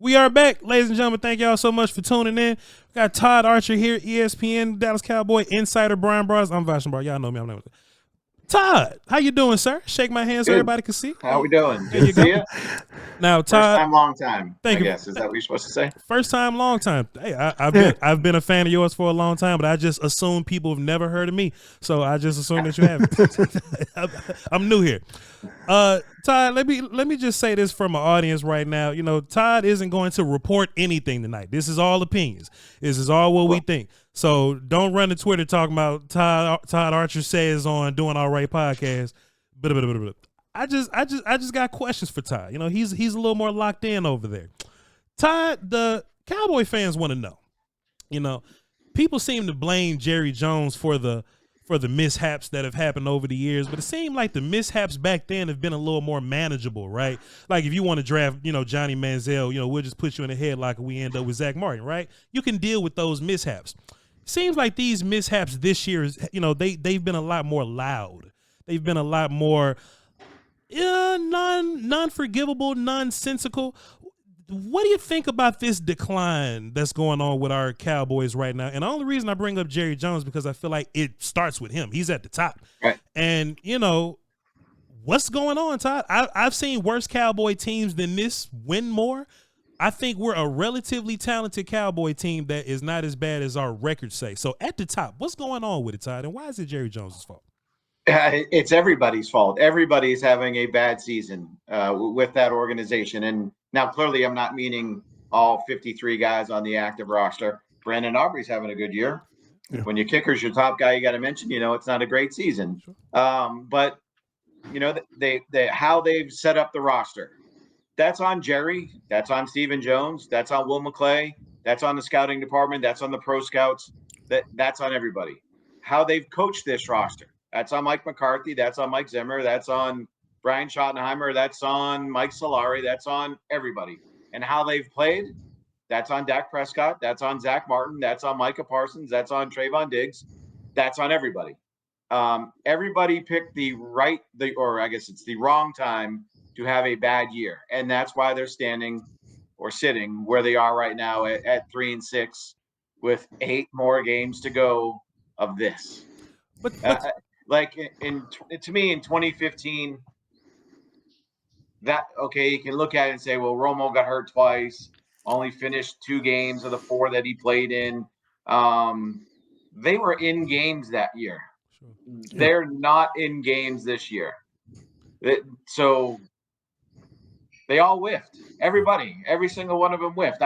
We are back, ladies and gentlemen. Thank y'all so much for tuning in. We got Todd Archer here, ESPN, Dallas Cowboy Insider, Bryan Broaddus. I'm Voch Lombardi. Y'all know me. I'm not. Todd, how you doing, sir? Shake my hand so everybody can see. How we doing? There you Good to see go. you. Now, Todd. First time, long time. Thank you. Guess is that what you're supposed to say? First time, long time. Hey, I've been a fan of yours for a long time, but I just assume people have never heard of me, so I just assume that you haven't. I'm new here. Todd, let me just say this from an audience right now. You know, Todd isn't going to report anything tonight. This is all opinions. This is all what we think. So don't run to Twitter talking about Todd Archer says on Doing All Right podcast. I just got questions for Todd. You know, he's a little more locked in over there. Todd, the Cowboy fans want to know. You know, people seem to blame Jerry Jones for the mishaps that have happened over the years, but it seemed like the mishaps back then have been a little more manageable, right? Like if you want to draft, you know, Johnny Manziel, you know, we'll just put you in a headlock and we end up with Zach Martin, right? You can deal with those mishaps. Seems like these mishaps this year, you know, they've been a lot more loud. They've been a lot more non-forgivable, nonsensical. What do you think about this decline that's going on with our Cowboys right now? And the only reason I bring up Jerry Jones because I feel like it starts with him. He's at the top. Right. And, you know, what's going on, Todd? I've seen worse Cowboy teams than this win more. I think we're a relatively talented Cowboy team that is not as bad as our records say. So at the top, what's going on with it, Todd? And why is it Jerry Jones' fault? It's everybody's fault. Everybody's having a bad season with that organization. And now, clearly, I'm not meaning all 53 guys on the active roster. Brandon Aubrey's having a good year. Yeah. When your kicker's your top guy, you got to mention, you know, it's not a great season. Sure. But, you know, they how they've set up the roster. That's on Jerry. That's on Stephen Jones. That's on Will McClay. That's on the scouting department. That's on the pro scouts. That's on everybody. How they've coached this roster. That's on Mike McCarthy. That's on Mike Zimmer. That's on Brian Schottenheimer. That's on Mike Solari. That's on everybody. And how they've played, that's on Dak Prescott. That's on Zach Martin. That's on Micah Parsons. That's on Trayvon Diggs. That's on everybody. Everybody picked the wrong time to have a bad year. And that's why they're standing or sitting where they are right now at 3-6 with 8 more games to go of this. But like to me in 2015, you can look at it and say, well, Romo got hurt twice, only finished 2 games of the 4 that he played in. They were in games that year. Sure. Yeah. They're not in games this year. So they all whiffed. Everybody, every single one of them whiffed.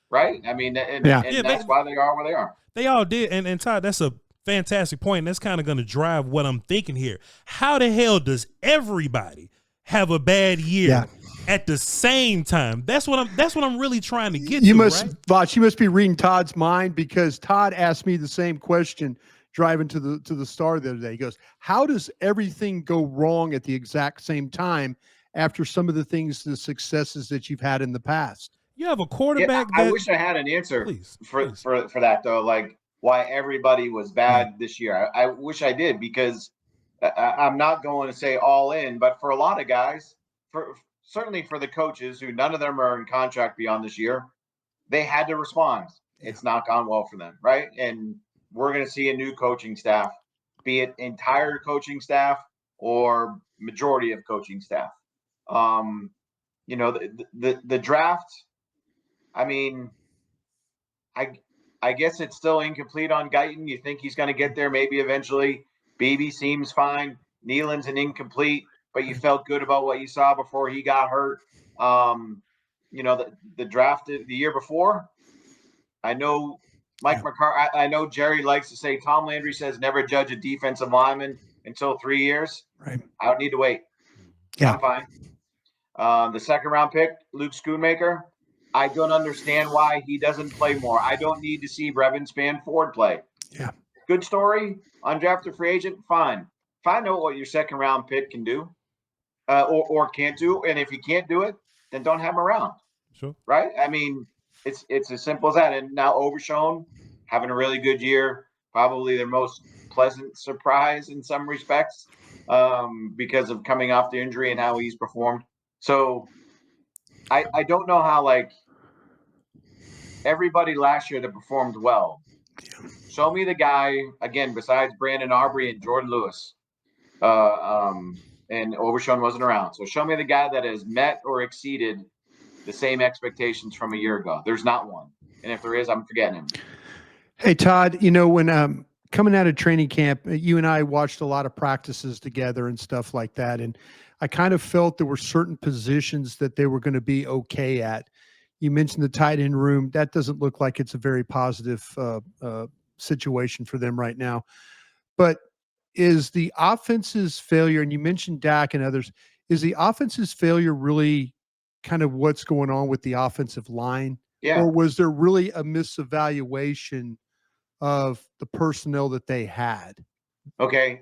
Right? I mean, that's why they are where they are. They all did. And Todd, that's a fantastic point. And that's kind of going to drive what I'm thinking here. How the hell does everybody have a bad year at the same time? That's what I'm really trying to get to. Right? Voch, you must be reading Todd's mind, because Todd asked me the same question driving to the Star the other day. He goes, how does everything go wrong at the exact same time after some of the successes that you've had in the past? You have a quarterback. I wish I had an answer for that, though. Like, why everybody was bad this year. I wish I did, because I'm not going to say all in, but for a lot of guys, certainly for the coaches who none of them are in contract beyond this year, they had to respond. It's not gone well for them, right? And we're going to see a new coaching staff, be it entire coaching staff or majority of coaching staff. You know, the draft, I mean, I guess it's still incomplete on Guyton. You think he's going to get there maybe eventually. Beebe seems fine. Nealon's an incomplete, but you felt good about what you saw before he got hurt. You know, the draft the year before, I know Mike McCarthy, I know Jerry likes to say, Tom Landry says never judge a defensive lineman until 3 years. Right. I don't need to wait. Yeah. I'm fine. The second round pick, Luke Schoonmaker, I don't understand why he doesn't play more. I don't need to see Brevin Spann-Ford play. Yeah. Good story. Undrafted free agent, fine. Find out what your second round pick can do or can't do. And if he can't do it, then don't have him around. Sure. Right? I mean, it's as simple as that. And now Overshown having a really good year, probably their most pleasant surprise in some respects because of coming off the injury and how he's performed. So I don't know how, like, everybody last year that performed well. Show me the guy, again, besides Brandon Aubrey and Jordan Lewis. And Overshown wasn't around. So show me the guy that has met or exceeded the same expectations from a year ago. There's not one. And if there is, I'm forgetting him. Hey, Todd, you know, when coming out of training camp, you and I watched a lot of practices together and stuff like that. And I kind of felt there were certain positions that they were going to be okay at. You mentioned the tight end room. That doesn't look like it's a very positive situation for them right now. But is the offense's failure, and you mentioned Dak and others, is the offense's failure really kind of what's going on with the offensive line? Yeah. Or was there really a misevaluation of the personnel that they had? Okay.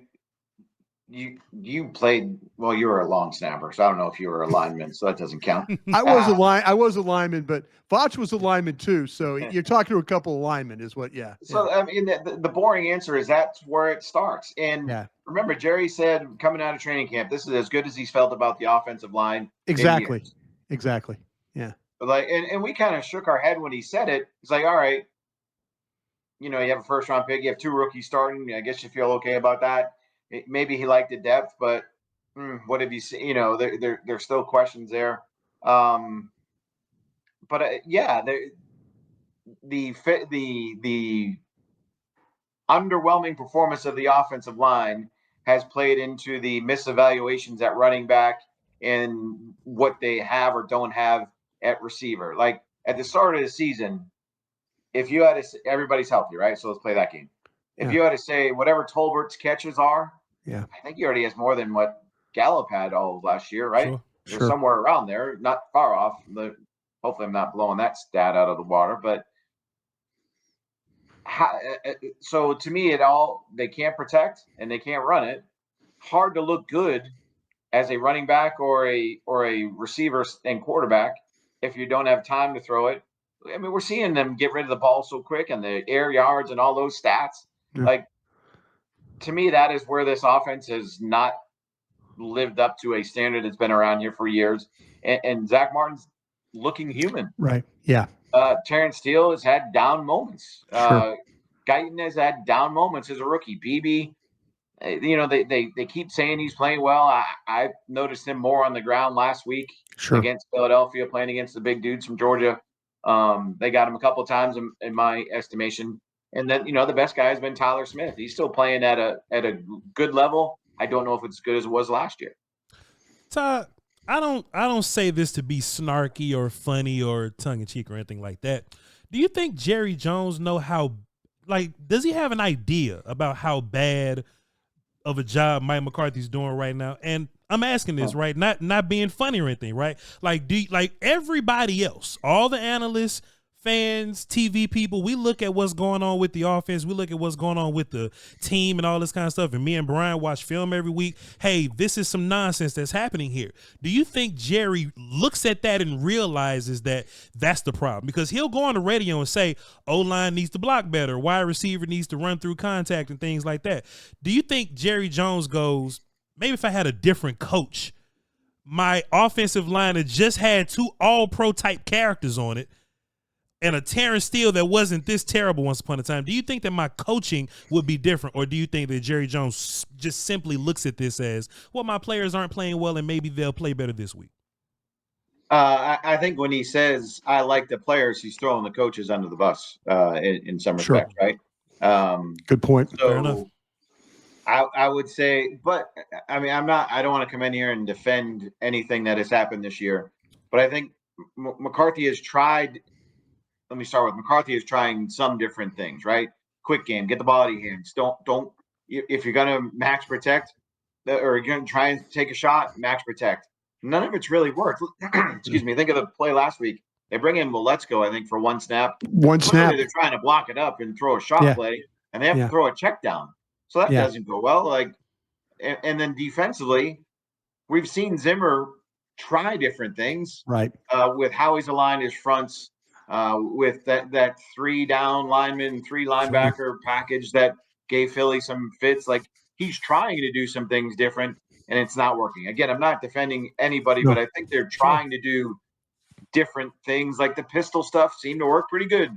You played, well, you were a long snapper, so I don't know if you were a lineman, so that doesn't count. I was a lineman, but Voch was a lineman too. So you're talking to a couple of linemen is what, yeah. So, yeah. I mean, the boring answer is that's where it starts. And remember, Jerry said coming out of training camp, this is as good as he's felt about the offensive line. Exactly. Yeah. Like, and we kind of shook our head when he said it. It's like, all right, you know, you have a first round pick, you have 2 rookies starting. I guess you feel okay about that. Maybe he liked the depth, but what have you seen? You know, there's still questions there. But yeah, the underwhelming performance of the offensive line has played into the misevaluations at running back and what they have or don't have at receiver. Like at the start of the season, if you had to, everybody's healthy, right? So let's play that game. If you had to say whatever Tolbert's catches are, I think he already has more than what Gallup had all of last year, right? Sure. Somewhere around there, not far off. Hopefully I'm not blowing that stat out of the water, but so to me, they can't protect and they can't run it. Hard to look good as a running back or a receiver and quarterback if you don't have time to throw it. I mean, we're seeing them get rid of the ball so quick and the air yards and all those stats. Yeah. Like, to me, that is where this offense has not lived up to a standard that's been around here for years. And Zach Martin's looking human. Right. Yeah. Terrence Steele has had down moments. Sure. Guyton has had down moments as a rookie. BB, you know, they keep saying he's playing well. I noticed him more on the ground last week against Philadelphia, playing against the big dudes from Georgia. They got him a couple of times in my estimation. And then, you know, the best guy has been Tyler Smith. He's still playing at a good level. I don't know if it's as good as it was last year. Todd, I don't say this to be snarky or funny or tongue in cheek or anything like that. Do you think Jerry Jones does he have an idea about how bad of a job Mike McCarthy's doing right now? And I'm asking this, right? Not being funny or anything, right? Like, everybody else, all the analysts, fans, TV people, we look at what's going on with the offense. We look at what's going on with the team and all this kind of stuff. And me and Brian watch film every week. Hey, this is some nonsense that's happening here. Do you think Jerry looks at that and realizes that that's the problem? Because he'll go on the radio and say, O-line needs to block better. Wide receiver needs to run through contact and things like that. Do you think Jerry Jones goes, maybe if I had a different coach, my offensive line had just had 2 all-pro type characters on it, and a Terrence Steele that wasn't this terrible once upon a time, do you think that my coaching would be different? Or do you think that Jerry Jones just simply looks at this as, well, my players aren't playing well and maybe they'll play better this week? I think when he says, I like the players, he's throwing the coaches under the bus in some respects, right? Good point. So fair enough. I would say, but I mean, I don't want to come in here and defend anything that has happened this year, but I think McCarthy has tried. Let me start with McCarthy is trying some different things, right? Quick game, get the ball out of your hands. Don't if you're going to max protect or you're going to try and take a shot, max protect. None of it's really worked. Excuse me. Think of the play last week. They bring in Let's Go, I think, for one snap. They're trying to block it up and throw a shot play, and they have to throw a check down. So that doesn't go well. Like, and then defensively, we've seen Zimmer try different things, right? With how he's aligned his fronts. With that 3 down lineman, 3 linebacker package that gave Philly some fits. Like, he's trying to do some things different, and it's not working. Again, I'm not defending anybody, but I think they're trying to do different things like the pistol stuff seemed to work pretty good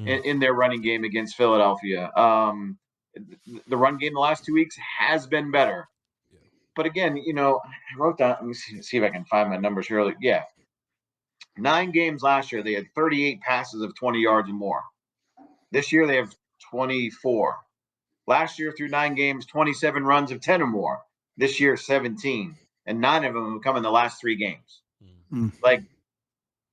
in their running game against Philadelphia. The run game the last 2 weeks has been better. But again, I wrote down, let me see if I can find my numbers here. Yeah. 9 games last year, they had 38 passes of 20 yards or more. This year, they have 24. Last year, through 9 games, 27 runs of 10 or more. This year, 17. And 9 of them have come in the last 3 games. Like,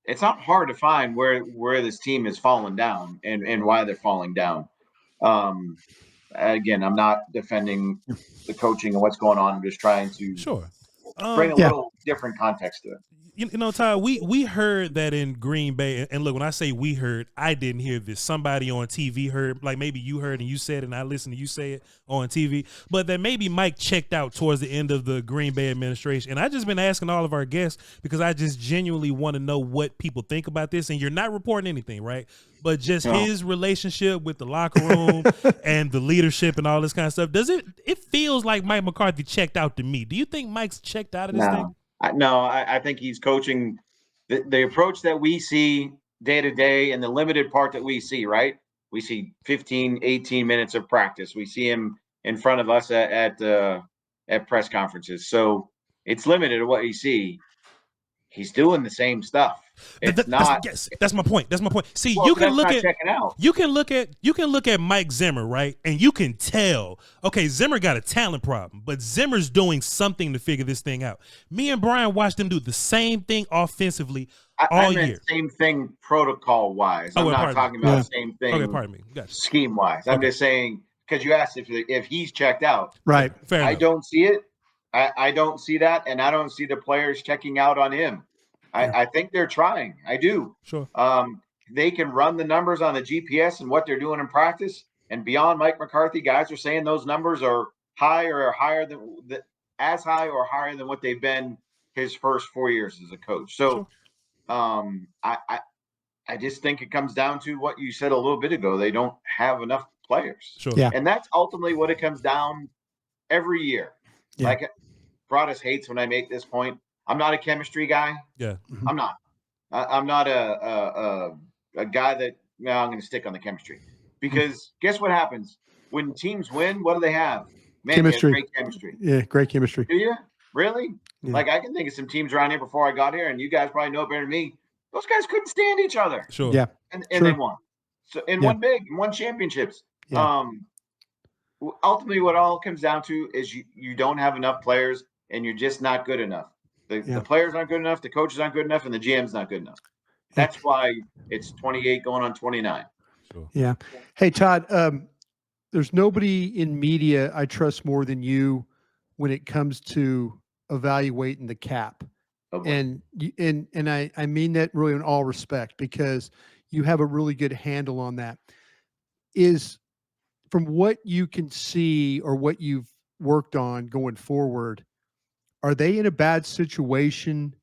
it's not hard to find where this team is falling down and why they're falling down. Again, I'm not defending the coaching and what's going on. I'm just trying to bring a little different context to it. Todd, we heard that in Green Bay, and look, when I say we heard, I didn't hear this. Somebody on TV heard, like maybe you heard and you said it, and I listened to you say it on TV, but that maybe Mike checked out towards the end of the Green Bay administration. And I just been asking all of our guests because I just genuinely want to know what people think about this. And you're not reporting anything, right? But just his relationship with the locker room and the leadership and all this kind of stuff. It feels like Mike McCarthy checked out to me. Do you think Mike's checked out of this thing? I think he's coaching the approach that we see day to day and the limited part that we see, right? We see 15, 18 minutes of practice. We see him in front of us at press conferences. So it's limited to what you see. He's doing the same stuff. That's my point. See, you can look at Mike Zimmer, right? And you can tell, okay, Zimmer got a talent problem, but Zimmer's doing something to figure this thing out. Me and Brian watched him do the same thing offensively all year. Same thing protocol wise. I'm not talking about the same thing. Okay, pardon me. Gotcha. Scheme wise. I'm just saying, because you asked if he's checked out. Right. Fair enough. I don't see it. I don't see that, and I don't see the players checking out on him. I think they're trying. I do. Sure. They can run the numbers on the GPS and what they're doing in practice. And beyond Mike McCarthy, guys are saying those numbers are higher than as high or higher than what they've been his first 4 years as a coach. So, I just think it comes down to what you said a little bit ago. They don't have enough players. Sure. Yeah. And that's ultimately what it comes down every year. Yeah. Like Broaddus hates when I make this point. I'm not a chemistry guy. Yeah. I'm not. I'm not a guy that I'm going to stick on the chemistry, because guess what happens when teams win? What do they have? Man, chemistry. Great chemistry. Yeah, great chemistry. Do you really? Yeah. Like I can think of some teams around here before I got here, and you guys probably know better than me. Those guys couldn't stand each other. Sure. Yeah. And they won. So won championships. Yeah. Ultimately, what it all comes down to is you don't have enough players, and you're just not good enough. The players aren't good enough, the coaches aren't good enough, and the GM's not good enough. That's why it's 28 going on 29. Sure. Yeah. Hey, Todd, there's nobody in media I trust more than you when it comes to evaluating the cap. Okay. And I mean that really in all respect, because you have a really good handle on that. Is from what you can see or what you've worked on going forward, are they in a bad situation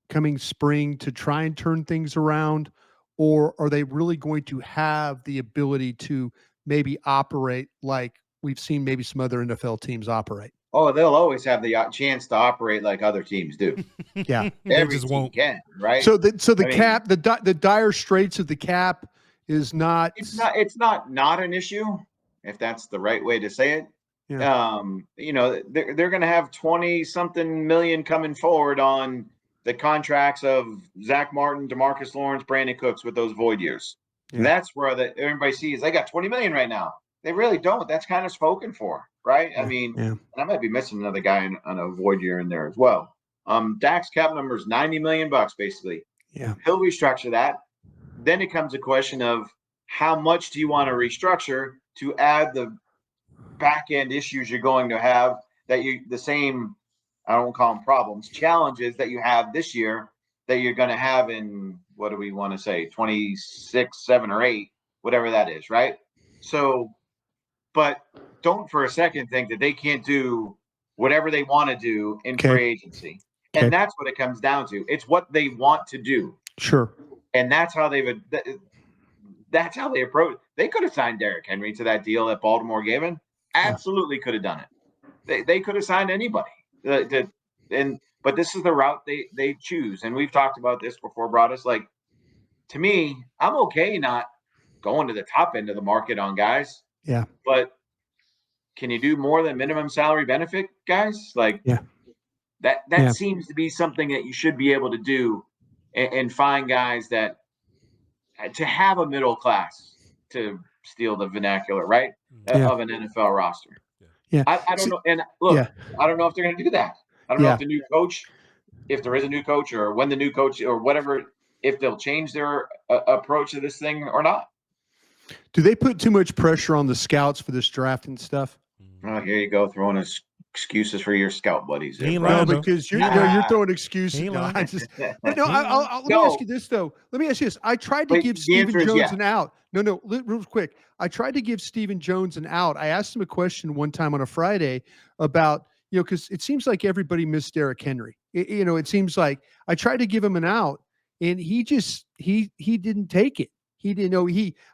coming spring to try and turn things around, or are they really going to have the ability to maybe operate like we've seen maybe some other NFL teams operate? Oh, they'll always have the chance to operate like other teams do. Yeah. Every just team won't. can, right? So the cap, the dire straits of the cap is not. It's not an issue, if that's the right way to say it. Yeah. They're going to have 20-something million coming forward on the contracts of Zach Martin, DeMarcus Lawrence, Brandon Cooks with those void years. Yeah. And that's where everybody sees they got 20 million right now. They really don't. That's kind of spoken for, right? Yeah. I mean, Yeah. and I might be missing another guy on a void year in there as well. Dak's cap number is $90 million basically. Yeah. He'll restructure that. Then it comes a question of how much do you want to restructure to add the back end issues you're going to have I don't call them problems, challenges that you have this year that you're going to have in, what do we want to say, 26, 7 or 8, whatever that is, right? So, but don't for a second think that they can't do whatever they want to do in free agency. Okay. And that's what it comes down to. It's what they want to do. Sure. And that's how they approach. They could have signed Derrick Henry to that deal that Baltimore gave him. Absolutely could have done it. They could have signed anybody. And but this is the route they choose. And we've talked about this before, Broaddus. Like, to me, I'm okay not going to the top end of the market on guys. Yeah. But can you do more than minimum salary benefit, guys? Like, that seems to be something that you should be able to do and find guys that to have a middle class, to steal the vernacular, right? Of an NFL roster. Yeah. I don't know. And look, I don't know if they're going to do that. I don't know if the new coach, if there is a new coach, or when the new coach or whatever, if they'll change their approach to this thing or not. Do they put too much pressure on the scouts for this draft and stuff? Oh, here you go, throwing excuses for your scout buddies. No, because you're throwing excuses. No, let me ask you this though. Let me ask you this. I tried to give Stephen Jones an out. No, real quick. I tried to give Stephen Jones an out. I asked him a question one time on a Friday about, because it seems like everybody missed Derrick Henry. It seems like I tried to give him an out, and he didn't take it. He didn't know.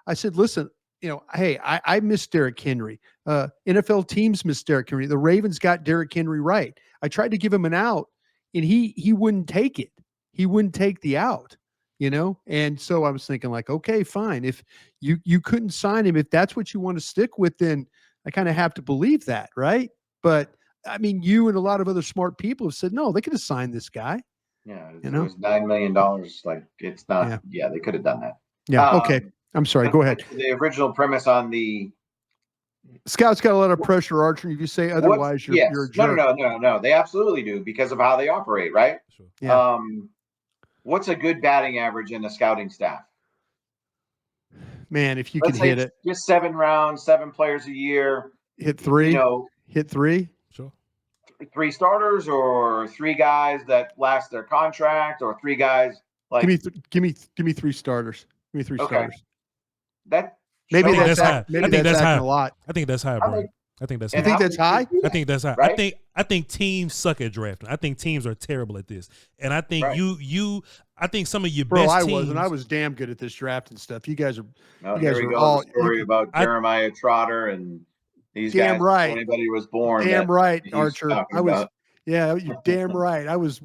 I said, listen, hey, I miss Derrick Henry. NFL teams miss Derrick Henry. The Ravens got Derrick Henry right. I tried to give him an out, and he wouldn't take it. He wouldn't take the out, And so I was thinking, like, okay, fine. If you couldn't sign him, if that's what you want to stick with, then I kind of have to believe that, right? But I mean, you and a lot of other smart people have said, no, they could have signed this guy. Yeah, it was $9 million. Like, it's not. Yeah, they could have done that. Yeah. Okay. I'm sorry. Go ahead. The original premise on the scouts got a lot of pressure, Archer. If you say otherwise, you're a jerk. No. They absolutely do, because of how they operate, right? Sure. Yeah. What's a good batting average in the scouting staff? Man, if you could hit it, just 7 rounds, 7 players a year. Hit 3. Hit 3. Sure. 3 starters, or 3 guys that last their contract, or 3 guys like. Give me 3 starters. Give me 3 starters. Maybe that's high. Maybe that's high. A lot. I think that's high, bro. I think that's high. You think that's high? I think that's high. Right? I think teams suck at drafting. I think teams are terrible at this. And I think I think some of your best teams. I was damn good at this drafting stuff. You guys are. Here we go. All the story about Jeremiah Trotter and these guys. Damn right. Anybody was born. Damn right, Archer. I was. Yeah, you're damn right. I was.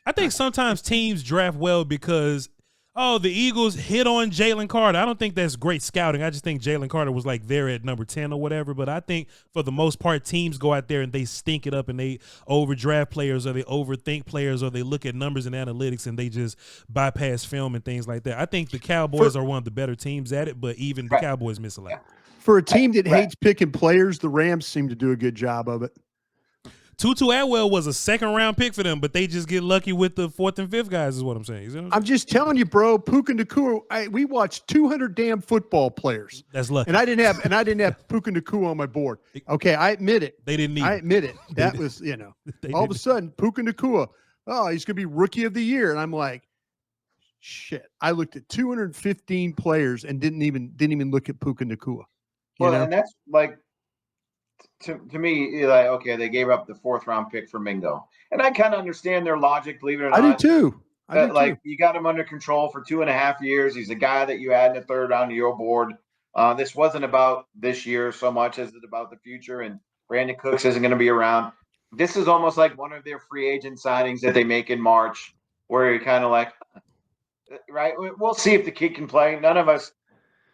I think sometimes teams draft well because, the Eagles hit on Jalen Carter. I don't think that's great scouting. I just think Jalen Carter was like there at number 10 or whatever. But I think for the most part, teams go out there and they stink it up and they overdraft players, or they overthink players, or they look at numbers and analytics and they just bypass film and things like that. I think the Cowboys are one of the better teams at it, but even the Cowboys miss a lot. For a team that hates picking players, the Rams seem to do a good job of it. Tutu Atwell was a 2nd-round pick for them, but they just get lucky with the 4th and 5th guys is what I'm saying. You know what I'm just telling you, bro, Puka Nacua, we watched 200 damn football players. That's lucky. And I didn't have Puka Nacua on my board. Okay, I admit it. They didn't need I admit it. That was, all of a sudden, Puka Nacua, he's going to be rookie of the year. And I'm like, shit. I looked at 215 players and didn't even look at Puka Nacua. And that's like, to me, like, okay, they gave up the 4th round pick for Mingo, and I kind of understand their logic. Believe it or not, I do too. You got him under control for 2.5 years. He's a guy that you had in the 3rd round of your board. This wasn't about this year so much as it about the future. And Brandon Cooks isn't going to be around. This is almost like one of their free agent signings that they make in March, where you're kind of like, right? We'll see if the kid can play. None of us.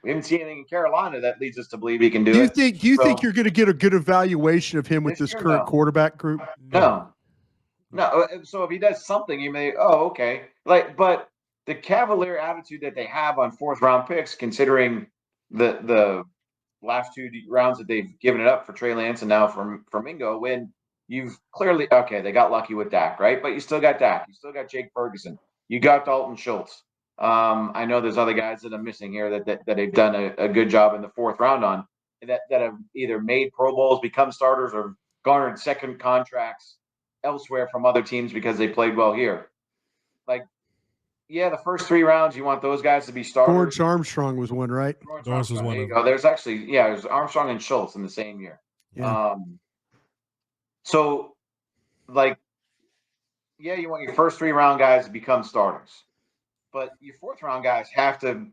We haven't seen anything in Carolina that leads us to believe he can do it. Do you think you're going to get a good evaluation of him with this current quarterback group? No. So if he does something, you may, okay. But the cavalier attitude that they have on 4th round picks, considering the last 2 rounds that they've given it up for Trey Lance and now for Mingo, when you've clearly, they got lucky with Dak, right? But you still got Dak. You still got Jake Ferguson. You got Dalton Schultz. I know there's other guys that I'm missing here that they've done a good job in the 4th round on that have either made Pro Bowls, become starters, or garnered 2nd contracts elsewhere from other teams because they played well here. The first 3 rounds, you want those guys to be starters. George Armstrong was one, right? George was one. There you go. There's actually, there's Armstrong and Schultz in the same year. Yeah. You want your first 3 round guys to become starters. But your 4th round guys have to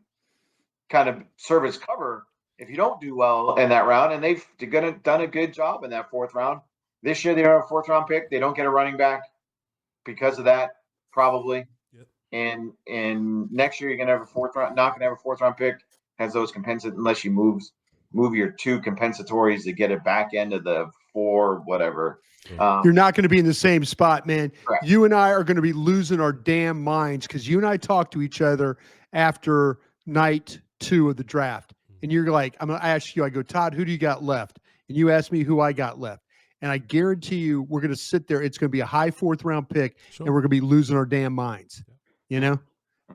kind of serve as cover if you don't do well in that round. And they've done a good job in that 4th round. This year, they are a 4th round pick. They don't get a running back. because of that, probably. Yep. And next year you're gonna have a fourth round, not gonna have a fourth round pick, has those compensate unless you move your 2 compensatories to get it back into the 4, whatever. You're not going to be in the same spot, man. Correct. You and I are going to be losing our damn minds because you and I talked to each other after night 2 of the draft. And you're like, I'm going to ask you, I go, Todd, who do you got left? And you ask me who I got left. And I guarantee you, we're going to sit there. It's going to be a high 4th round pick, and we're going to be losing our damn minds. You know?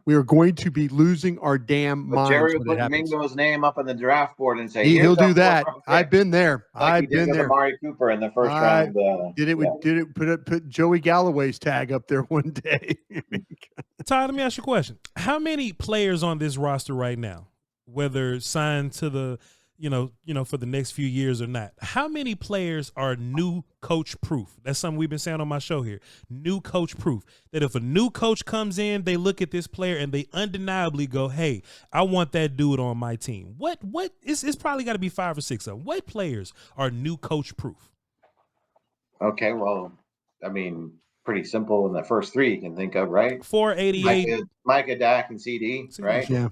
We are going to be losing our damn minds. Jerry will when it put happens. Mingo's name up on the draft board and say, He'll "Here's our do that. 4th round pick," I've been there. like I've he did been with there. Amari Cooper in the first round. Did it put Joey Galloway's tag up there one day. Todd, let me ask you a question. How many players on this roster right now, whether signed to the, for the next few years or not, how many players are new coach proof? That's something we've been saying on my show here. New coach proof. That if a new coach comes in, they look at this player and they undeniably go, hey, I want that dude on my team. It's probably got to be 5 or 6 of them. What players are new coach proof? Okay, well, I mean, pretty simple in the first 3 you can think of, right? 488. Micah, Dak, and CD, right? Yeah.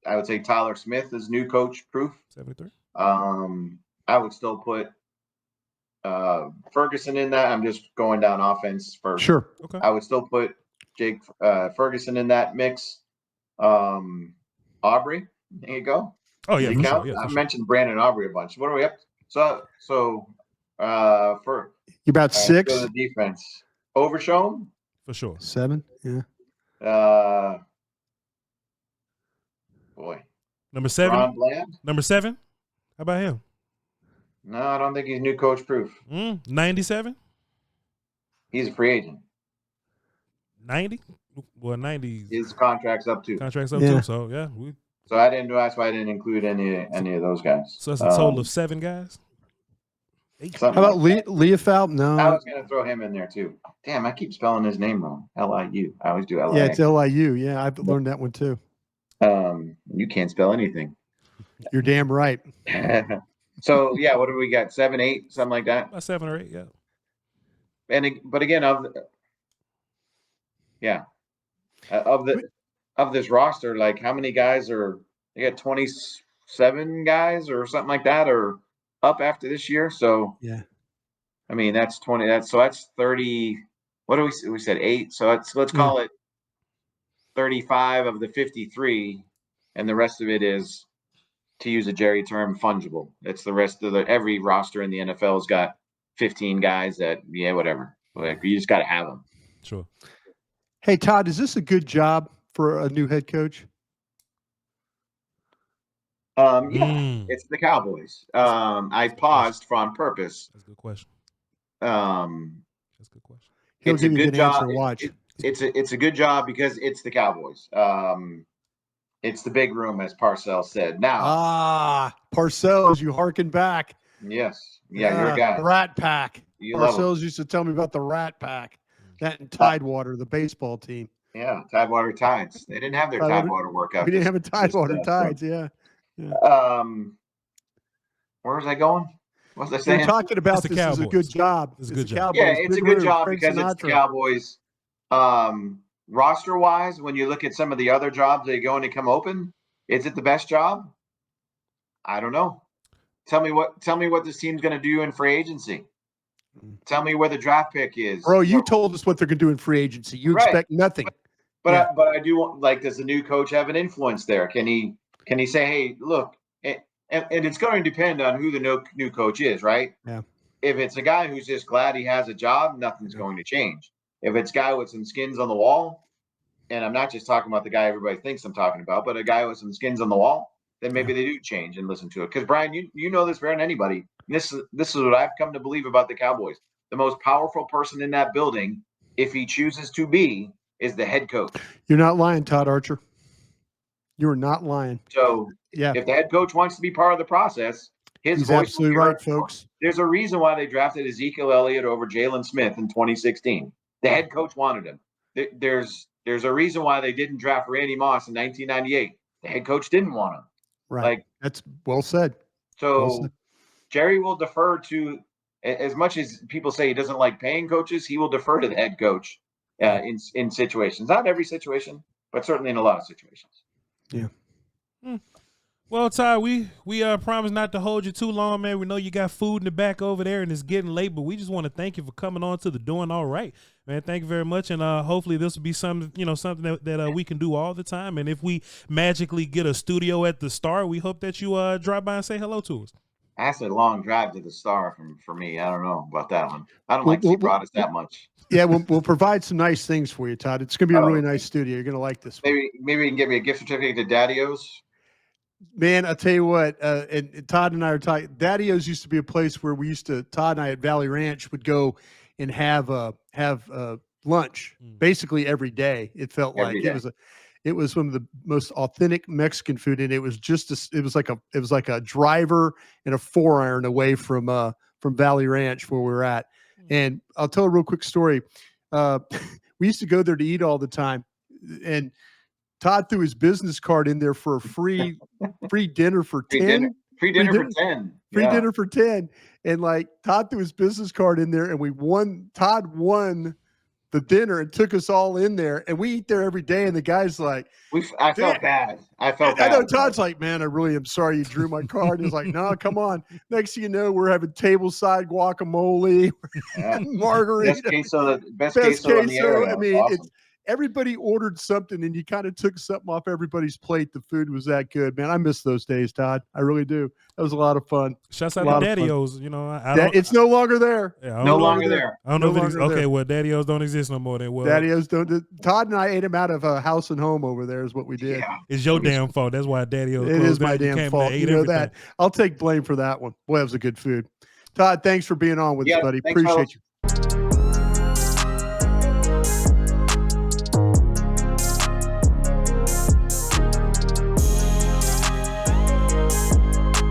I would say Tyler Smith is new coach proof. 73. I would still put Ferguson in that. I'm just going down offense first. Sure. Okay. I would still put Jake Ferguson in that mix. Aubrey, there you go. Oh yeah, You for count? sure. Yeah, I for sure. mentioned Brandon Aubrey a bunch. What are we up? So for You about go 6? to the defense, Overshown. For sure. 7? Yeah. Boy, Number 7. Ron Bland. Number 7. How about him? No, I don't think he's new coach proof. 97. He's a free agent. 90. Well, 90. His contract's up too. Contracts up Yeah. too. So yeah, So I didn't. That's why I didn't include any of those guys. so that's a total of 7 guys. 8. How about Leofeld? No. I was gonna throw him in there too. Damn, I keep spelling his name wrong. Liu. I always do L. Yeah, it's LIU. Yeah, I've learned that one too. You can't spell anything. You're damn right. So yeah, what do we got? 7, 8, something like that. About 7 or 8. Yeah. But again, of this roster, like how many guys are? They got 27 guys or something like that, or up after this year. So Yeah. I mean that's 20. That's 30. What do we said 8? So let's call it 35 of the 53, and the rest of it is, to use a Jerry term, fungible. It's the rest of every roster in the NFL's got 15 guys that whatever. Like you just got to have them. Sure. Hey, Todd, is this a good job for a new head coach? It's the Cowboys. I paused on purpose. That's a good question. That's a good question. He'll It's a give you a good good answer. job. Watch. It's a good job because it's the Cowboys. It's the big room, as Parcells said. Now, Parcells, you harken back. yes, you're a guy. The Rat Pack. You love 'em. Parcells used to tell me about the Rat Pack. That and Tidewater, the baseball team. Yeah, Tidewater Tides. They didn't have their Tidewater workout. We didn't have a Tidewater just, Tides, yeah. Where was I going? What was I saying? We're talking about It's the this is a Cowboys. good job. It's a good job. Cowboys, Yeah, it's a big good room, job Frank because it's the Sinatra. Cowboys. Roster wise, when you look at some of the other jobs that go and they come open, is it the best job? I don't know. Tell me what this team's going to do in free agency. Tell me where the draft pick is. Bro, you told us what they're going to do in free agency. You Right. expect nothing. But I do want, like, does the new coach have an influence there? Can he say, hey, look, and it's going to depend on who the new coach is, right? Yeah. If it's a guy who's just glad he has a job, nothing's going to change. If it's a guy with some skins on the wall, and I'm not just talking about the guy everybody thinks I'm talking about, but a guy with some skins on the wall, then maybe they do change and listen to it. Because Brian, you know this better than anybody. This is what I've come to believe about the Cowboys. The most powerful person in that building, if he chooses to be, is the head coach. You're not lying, Todd Archer. You are not lying. So Yeah. if the head coach wants to be part of the process, his He's voice will absolutely be right, heard. folks. There's a reason why they drafted Ezekiel Elliott over Jalen Smith in 2016. The head coach wanted him. There's a reason why they didn't draft Randy Moss in 1998. The head coach didn't want him. Right. Like, that's well said. so Well said. Jerry will defer to, as much as people say he doesn't like paying coaches, he will defer to the head coach in situations. Not every situation, but certainly in a lot of situations. Yeah. Well, Ty, we promise not to hold you too long, man. We know you got food in the back over there and it's getting late, but we just want to thank you for coming on to the Doing All Right, man. Thank you very much. And hopefully this will be something that we can do all the time. And if we magically get a studio at the Star, we hope that you drop by and say hello to us. That's a long drive to the Star for me. I don't know about that one. I don't like to see Broaddus that much. Yeah, we'll provide some nice things for you, Todd. It's going to be a really nice studio. You're going to like this one. Maybe you can give me a gift certificate to Daddy-O's. Man, I'll tell you what, and Todd and I are talking. Daddy-O's used to be a place where Todd and I at Valley Ranch would go and have lunch basically every day. It felt like it was one of the most authentic Mexican food, and it was like a driver and a 4-iron away from Valley Ranch where we were at. And I'll tell a real quick story. We used to go there to eat all the time, and Todd threw his business card in there for a free dinner for 10. Free dinner for 10. Free dinner for 10. And like Todd threw his business card in there, and Todd won the dinner and took us all in there, and we eat there every day. And the guy's like, I felt bad. I know Todd's like, man, I really am sorry you drew my card. He's like, no, come on. Next thing you know, we're having tableside guacamole, margarita, best queso in the area. I mean, awesome. Everybody ordered something, and you kind of took something off everybody's plate. The food was that good, man. I miss those days, Todd. I really do. That was a lot of fun. Shouts out to Daddy-O's. It's no longer there. Yeah, no longer there. I don't know if okay. Well, Daddy-O's don't exist no more. Then Daddy-O's don't. Todd and I ate him out of a house and home over there. Is what we did. Yeah. It's your damn fault. That's why Daddy-O's. It is my damn fault. You know that. I'll take blame for that one. Boy, that was a good food. Todd, thanks for being on with us, buddy. Appreciate you.